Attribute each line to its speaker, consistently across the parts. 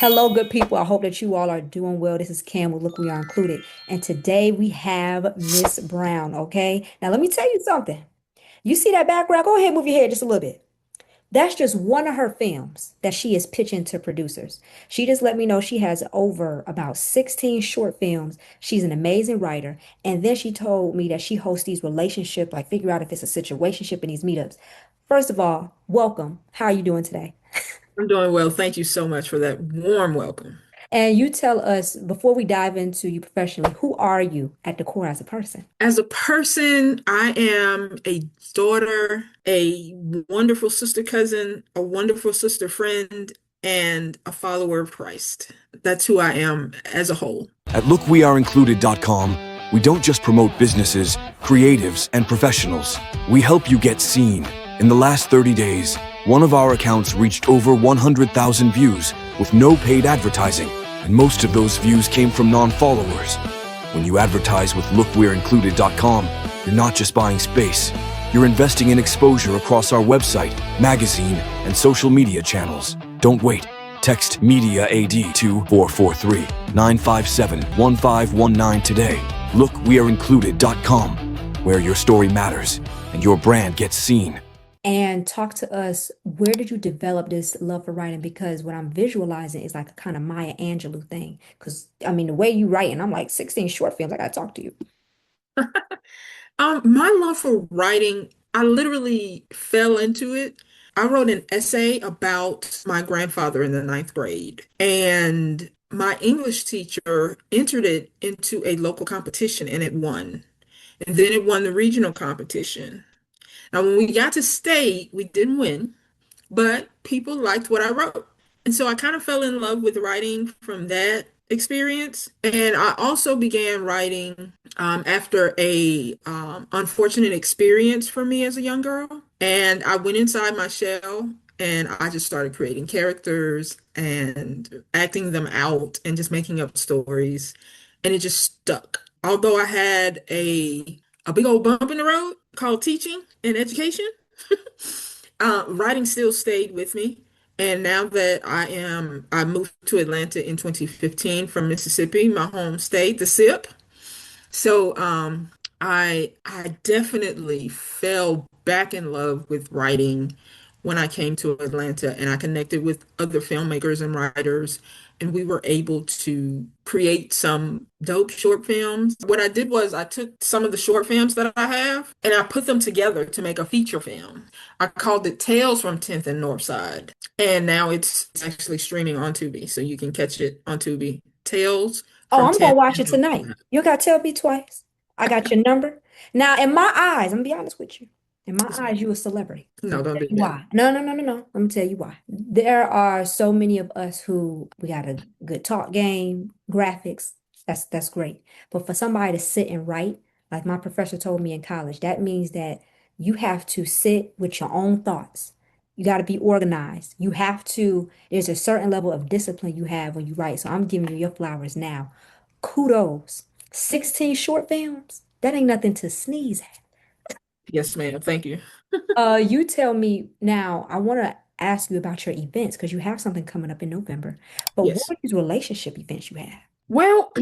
Speaker 1: Hello, good people. I hope that you all are doing well. This is Cam with Look We Are Included. And today we have Miss Brown, okay? Now, let me tell you something. You see that background? Go ahead and move your head just a little bit. That's just one of her films that she is pitching to producers. She just let me know she has over about 16 short films. She's an amazing writer. And then she told me that she hosts these relationship, like figure out if it's a situationship in these meetups. First of all, welcome. How are you doing today?
Speaker 2: I'm doing well. Thank you so much for that warm welcome.
Speaker 1: And you tell us, before we dive into you professionally, who are you at the core as a person?
Speaker 2: As a person, I am a daughter, a wonderful sister cousin, a wonderful sister friend, and a follower of Christ. That's who I am as a whole.
Speaker 3: At LookWeAreIncluded.com, we don't just promote businesses, creatives, and professionals. We help you get seen. In the last 30 days, one of our accounts reached over 100,000 views with no paid advertising, and most of those views came from non-followers. When you advertise with LookWeAreIncluded.com, you're not just buying space, you're investing in exposure across our website, magazine, and social media channels. Don't wait. Text Media AD to 443-957-1519 today. LookWeAreIncluded.com, where your story matters and your brand gets seen.
Speaker 1: And talk to us, where did you develop this love for writing? Because what I'm visualizing is like a kind of Maya Angelou thing. Because I mean, the way you write, and I'm like 16 short films, I gotta talk to you.
Speaker 2: My love for writing, I literally fell into it. I wrote an essay about my grandfather in the ninth grade, and my English teacher entered it into a local competition and it won. And then it won the regional competition. Now, when we got to state, we didn't win, but people liked what I wrote. And so I kind of fell in love with writing from that experience. And I also began writing after a unfortunate experience for me as a young girl. And I went inside my shell and I just started creating characters and acting them out and just making up stories. And it just stuck. Although I had a big old bump in the road called teaching and education. Writing still stayed with me. And now that I moved to Atlanta in 2015 from Mississippi, my home state, the SIP. So I definitely fell back in love with writing when I came to Atlanta and I connected with other filmmakers and writers and we were able to create some dope short films. What I did was I took some of the short films that I have and I put them together to make a feature film. I called it Tales from 10th and Northside. And now it's actually streaming on Tubi, so you can catch it on Tubi. Tales
Speaker 1: Oh,
Speaker 2: from
Speaker 1: I'm gonna
Speaker 2: 10th
Speaker 1: watch
Speaker 2: and
Speaker 1: it tonight.
Speaker 2: Northside.
Speaker 1: You gotta tell me twice. I got your number. Now, in my eyes, I'm gonna be honest with you. In my eyes, you a celebrity. Let
Speaker 2: No,
Speaker 1: me
Speaker 2: don't
Speaker 1: tell
Speaker 2: do
Speaker 1: you
Speaker 2: that.
Speaker 1: why. No, no, no, no, no. Let me tell you why. There are so many of us who we got a good talk game, graphics. That's great. But for somebody to sit and write, like my professor told me in college, that means that you have to sit with your own thoughts. You got to be organized. You have to, there's a certain level of discipline you have when you write. So I'm giving you your flowers now. Kudos. 16 short films. That ain't nothing to sneeze at.
Speaker 2: Yes, ma'am. Thank you.
Speaker 1: You tell me now, I want to ask you about your events because you have something coming up in November. But what
Speaker 2: Yes.
Speaker 1: are these relationship events you have?
Speaker 2: Well,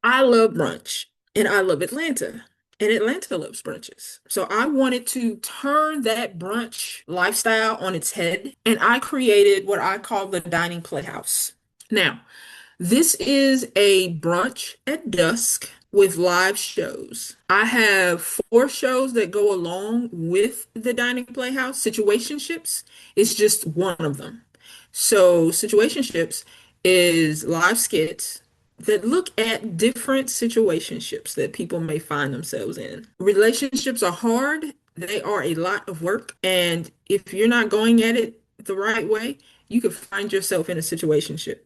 Speaker 2: I love brunch and I love Atlanta. And Atlanta loves brunches. So I wanted to turn that brunch lifestyle on its head. And I created what I call the Dining Playhouse. Now, this is a brunch at dusk with live shows. I have four shows that go along with the Dining Playhouse. Situationships is just one of them. So, situationships is live skits that look at different situationships that people may find themselves in. Relationships are hard, they are a lot of work, and if you're not going at it the right way, you could find yourself in a situationship.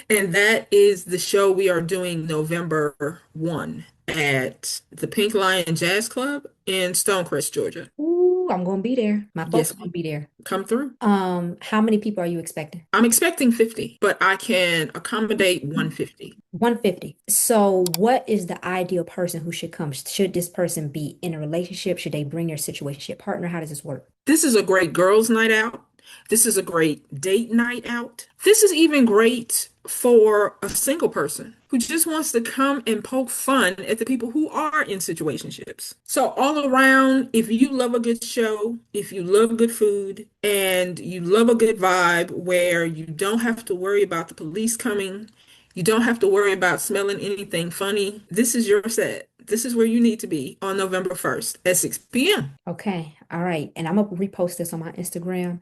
Speaker 2: And that is the show we are doing November 1 at the Pink Lion Jazz Club in Stonecrest, Georgia.
Speaker 1: Ooh, I'm gonna be there. My folks
Speaker 2: Yes,
Speaker 1: gonna be there.
Speaker 2: come through.
Speaker 1: How many people are you expecting?
Speaker 2: I'm expecting 50, but I can accommodate 150.
Speaker 1: 150. So, what is the ideal person who should come? Should this person be in a relationship? Should they bring their situationship partner? How does this work?
Speaker 2: This is a great girls' night out. This is a great date night out. This is even great for a single person who just wants to come and poke fun at the people who are in situationships. So all around, if you love a good show, if you love good food, and you love a good vibe where you don't have to worry about the police coming, you don't have to worry about smelling anything funny, this is your set. This is where you need to be on November 1st at 6 p.m.
Speaker 1: Okay. All right. And I'm gonna repost this on my Instagram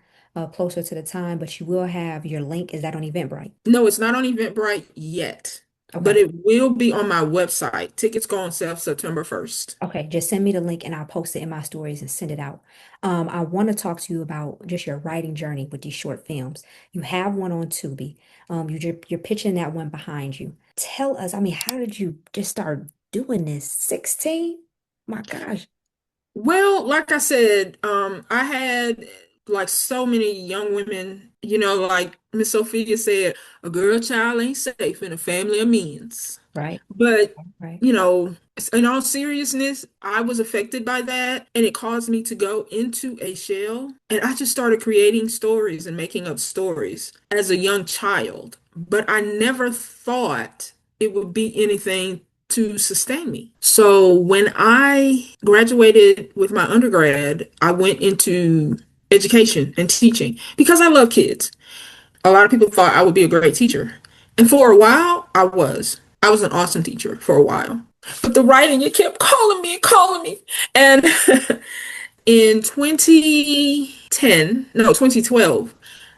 Speaker 1: closer to the time, but you will have your link. Is that on Eventbrite?
Speaker 2: No, it's not on Eventbrite yet, but
Speaker 1: Okay.
Speaker 2: it will be on my website. Tickets go on sale September 1st.
Speaker 1: Okay, just send me the link and I'll post it in my stories and send it out. I want to talk to you about just your writing journey with these short films. You have one on Tubi. You're pitching that one behind you. Tell us, I mean, how did you just start doing this? 16? My gosh.
Speaker 2: Well, like I said, I had like so many young women, like Miss Sophia said, a girl child ain't safe in a family of means.
Speaker 1: Right,
Speaker 2: But,
Speaker 1: right.
Speaker 2: in all seriousness, I was affected by that, and it caused me to go into a shell. And I just started creating stories and making up stories as a young child. But I never thought it would be anything to sustain me. So when I graduated with my undergrad, I went into education and teaching because I love kids. A lot of people thought I would be a great teacher. And for a while, I was. I was an awesome teacher for a while. But the writing, it kept calling me and calling me. And in 2010, no, 2012,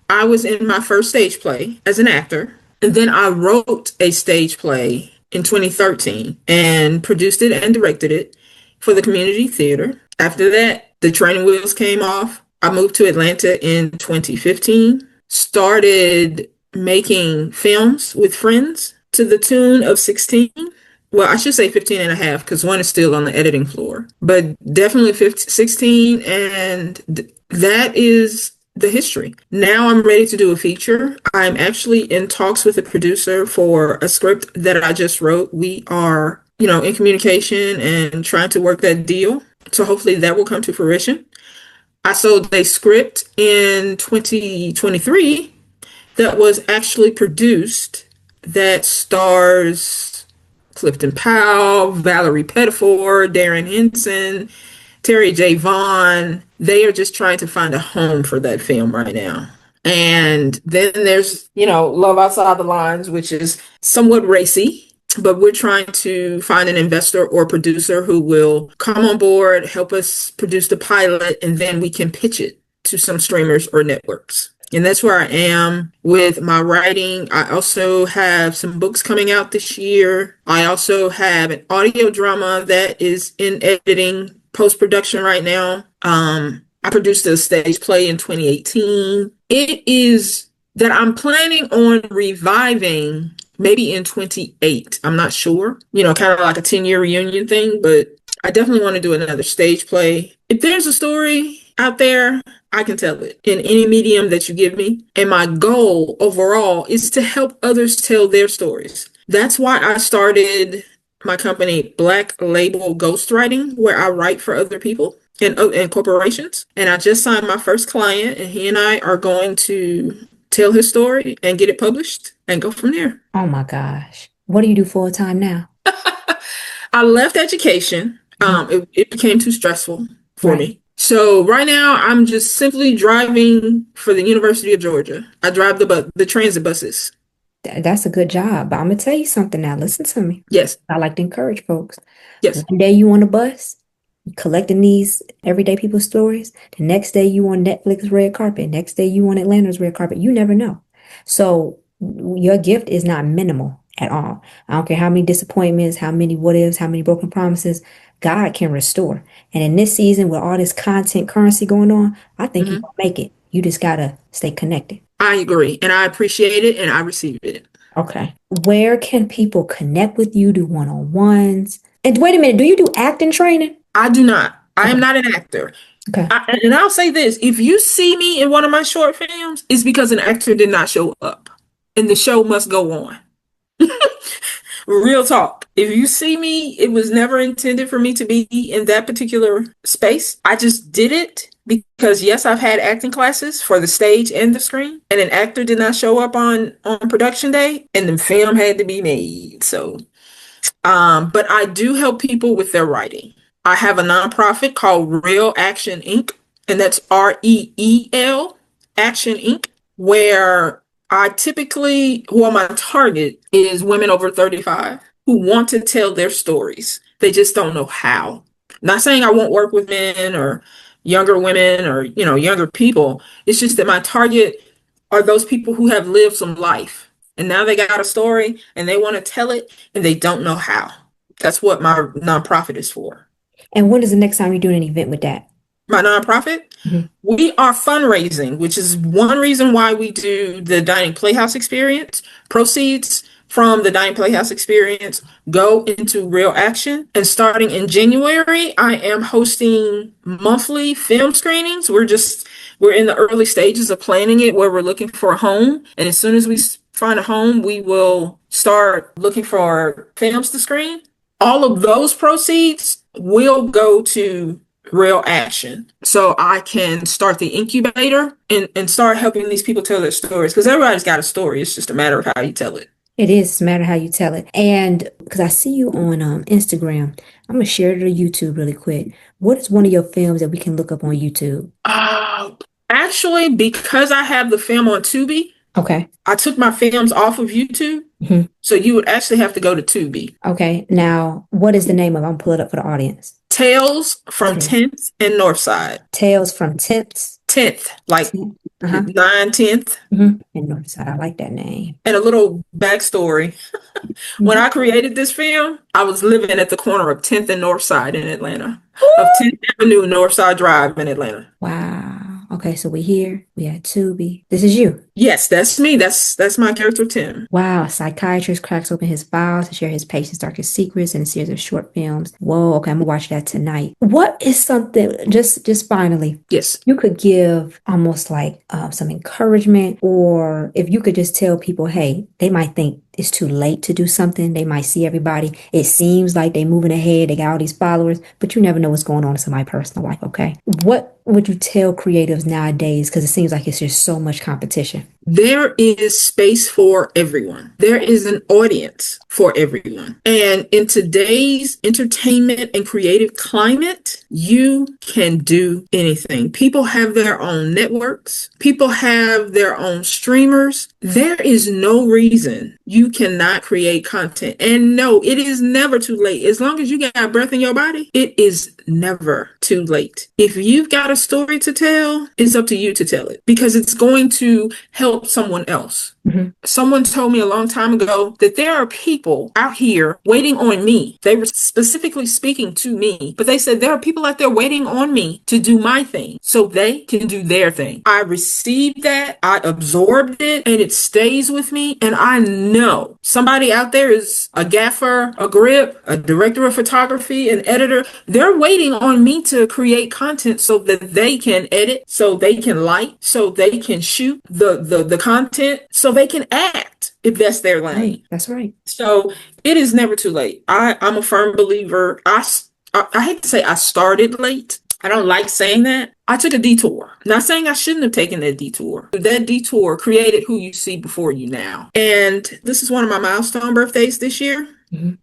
Speaker 2: I was in my first stage play as an actor. And then I wrote a stage play in 2013 and produced it and directed it for the community theater. After that, the training wheels came off. I moved to Atlanta in 2015, started making films with friends to the tune of 16. Well, I should say 15 and a half because one is still on the editing floor, but definitely 15, 16. And that is the history. Now I'm ready to do a feature. I'm actually in talks with a producer for a script that I just wrote. We are, in communication and trying to work that deal. So hopefully that will come to fruition. I sold a script in 2023 that was actually produced that stars Clifton Powell, Valerie Pettiford, Darren Henson, Terry J. Vaughn. They are just trying to find a home for that film right now. And then there's, Love Outside the Lines, which is somewhat racy, but we're trying to find an investor or producer who will come on board, help us produce the pilot, and then we can pitch it to some streamers or networks. And that's where I am with my writing. I also have some books coming out this year. I also have an audio drama that is in editing, post-production right now. I produced a stage play in 2018. It is that I'm planning on reviving maybe in 28. I'm not sure, kind of like a 10-year reunion thing, but I definitely want to do another stage play. If there's a story out there, I can tell it in any medium that you give me. And my goal overall is to help others tell their stories. That's why I started my company, Black Label Ghostwriting, where I write for other people and corporations. And I just signed my first client, and he and I are going to tell his story and get it published and go from there.
Speaker 1: Oh my gosh. What do you do full time now?
Speaker 2: I left education. It became too stressful for
Speaker 1: Right.
Speaker 2: me. So right now I'm just simply driving for the University of Georgia. I drive the transit buses.
Speaker 1: That's a good job. But I'm gonna tell you something now. Listen to me.
Speaker 2: Yes,
Speaker 1: I like to encourage folks.
Speaker 2: yes.
Speaker 1: One day you on the bus, collecting these everyday people's stories. The next day you on Netflix red carpet. Next day you on Atlanta's red carpet. You never know. So your gift is not minimal at all. I don't care how many disappointments, how many what ifs, how many broken promises. God can restore. And in this season with all this content currency going on, I think you
Speaker 2: Mhm.
Speaker 1: can make it. You just gotta stay connected.
Speaker 2: I agree, and I appreciate it, and I receive it.
Speaker 1: Okay. Where can people connect with you, do one-on-ones? And wait a minute, do you do acting training?
Speaker 2: I do not. I am
Speaker 1: Okay.
Speaker 2: not an actor.
Speaker 1: Okay.
Speaker 2: And I'll say this, if you see me in one of my short films, it's because an actor did not show up, and the show must go on. Real talk. If you see me, it was never intended for me to be in that particular space. I just did it because yes, I've had acting classes for the stage and the screen, and an actor did not show up on production day, and the film had to be made. So, but I do help people with their writing. I have a nonprofit called Real Action Inc., and that's REEL Action Inc., where my target is women over 35 who want to tell their stories. They just don't know how. Not saying I won't work with men or younger women or, younger people. It's just that my target are those people who have lived some life and now they got a story and they want to tell it and they don't know how. That's what my nonprofit is for.
Speaker 1: And when is the next time you're doing an event with that?
Speaker 2: My nonprofit, we are fundraising, which is one reason why we do the Dining Playhouse experience. Proceeds from the Dining Playhouse experience go into Real Action. And starting in January, I am hosting monthly film screenings. We're in the early stages of planning it, where we're looking for a home. And as soon as we find a home, we will start looking for films to screen. All of those proceeds will go to Real Action, so I can start the incubator and start helping these people tell their stories, because everybody's got a story. It's just a matter of how you tell it.
Speaker 1: It is. It's a matter how you tell it. And because I see you on Instagram, I'm going to share it to YouTube really quick. What is one of your films that we can look up on YouTube?
Speaker 2: Actually, because I have the film on Tubi,
Speaker 1: Okay.
Speaker 2: I took my films off of YouTube. So you would actually have to go to Tubi.
Speaker 1: Okay. Now, what is the name of it? I'm going to pull it up for the audience.
Speaker 2: Tales from 10th and Northside.
Speaker 1: Tales from 10th,
Speaker 2: like 9/10.
Speaker 1: And Northside. I like that name.
Speaker 2: And a little backstory. When I created this film, I was living at the corner of 10th and Northside in Atlanta, of 10th Avenue and Northside Drive in Atlanta.
Speaker 1: Wow. Okay, so we're here. We had Tubi. This is you.
Speaker 2: Yes, that's me. That's my character, Tim.
Speaker 1: Wow. A psychiatrist cracks open his files to share his patient's darkest secrets in a series of short films. Whoa. Okay, I'm gonna watch that tonight. What is something, just finally,
Speaker 2: Yes,
Speaker 1: you could give almost like some encouragement, or if you could just tell people, hey, they might think it's too late to do something. They might see everybody. It seems like they're moving ahead. They got all these followers, but you never know what's going on in somebody's personal life. Okay. What would you tell creatives nowadays? Because it seems like it's just so much competition.
Speaker 2: there is space for everyone. There is an audience for everyone. And in today's entertainment and creative climate, you can do anything. People have their own networks. People have their own streamers. There is no reason you cannot create content. And no, it is never too late. As long as you got breath in your body, it is never too late. If you've got a story to tell, it's up to you to tell it, because it's going to help someone else. Someone told me a long time ago that there are people out here waiting on me. They were specifically speaking to me, but they said there are people out there waiting on me to do my thing so they can do their thing. I received that, I absorbed it, and it stays with me. And I know somebody out there is a gaffer, a grip, a director of photography, an editor. They're waiting on me to create content so that they can edit, so they can light, so they can shoot the content, so they can act if that's their lane.
Speaker 1: Right. That's right.
Speaker 2: So it is never too late. I'm a firm believer. I hate to say I started late. I don't like saying that. I took a detour. Not saying I shouldn't have taken that detour. That detour created who you see before you now. And this is one of my milestone birthdays this year.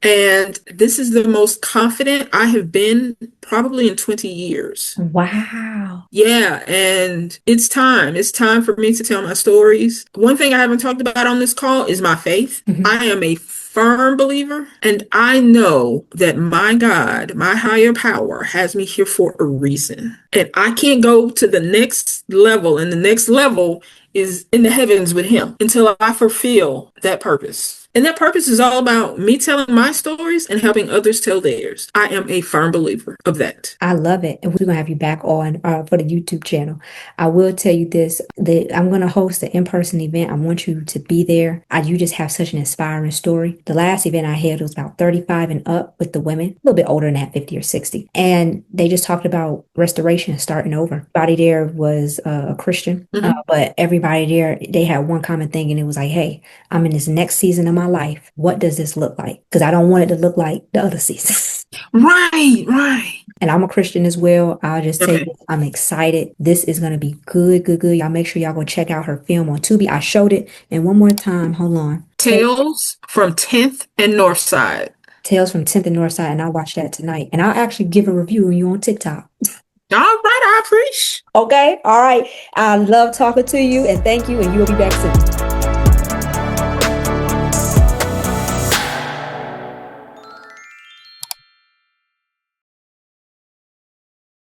Speaker 2: And this is the most confident I have been probably in 20 years.
Speaker 1: Wow.
Speaker 2: Yeah, and it's time. It's time for me to tell my stories. One thing I haven't talked about on this call is my faith. I am a firm believer, and I know that my God, my higher power, has me here for a reason. And I can't go to the next level, and the next level is in the heavens with him until I fulfill that purpose. And that purpose is all about me telling my stories and helping others tell theirs. I am a firm believer of that.
Speaker 1: I love it. And we're going to have you back on for the YouTube channel. I will tell you this, that I'm going to host an in-person event. I want you to be there. You just have such an inspiring story. The last event I had was about 35 and up with the women, a little bit older than that, 50 or 60. And they just talked about restoration and starting over. Everybody there was a Christian, but everybody there, they had one common thing, and it was like, hey, I'm in this next season of my my life, what does this look like? Because I don't want it to look like the other seasons.
Speaker 2: Right, right.
Speaker 1: And I'm a Christian as well. I'll just tell
Speaker 2: Okay.
Speaker 1: you, I'm excited. This is going to be good, good, good. Y'all make sure y'all go check out her film on Tubi. I showed it. And one more time, hold on.
Speaker 2: Tales from 10th and Northside.
Speaker 1: Tales from 10th and Northside, and I'll watch that tonight. And I'll actually give a review on you on TikTok.
Speaker 2: All right, I appreciate.
Speaker 1: Okay? All right. I love talking to you, and thank you, and you'll be back soon.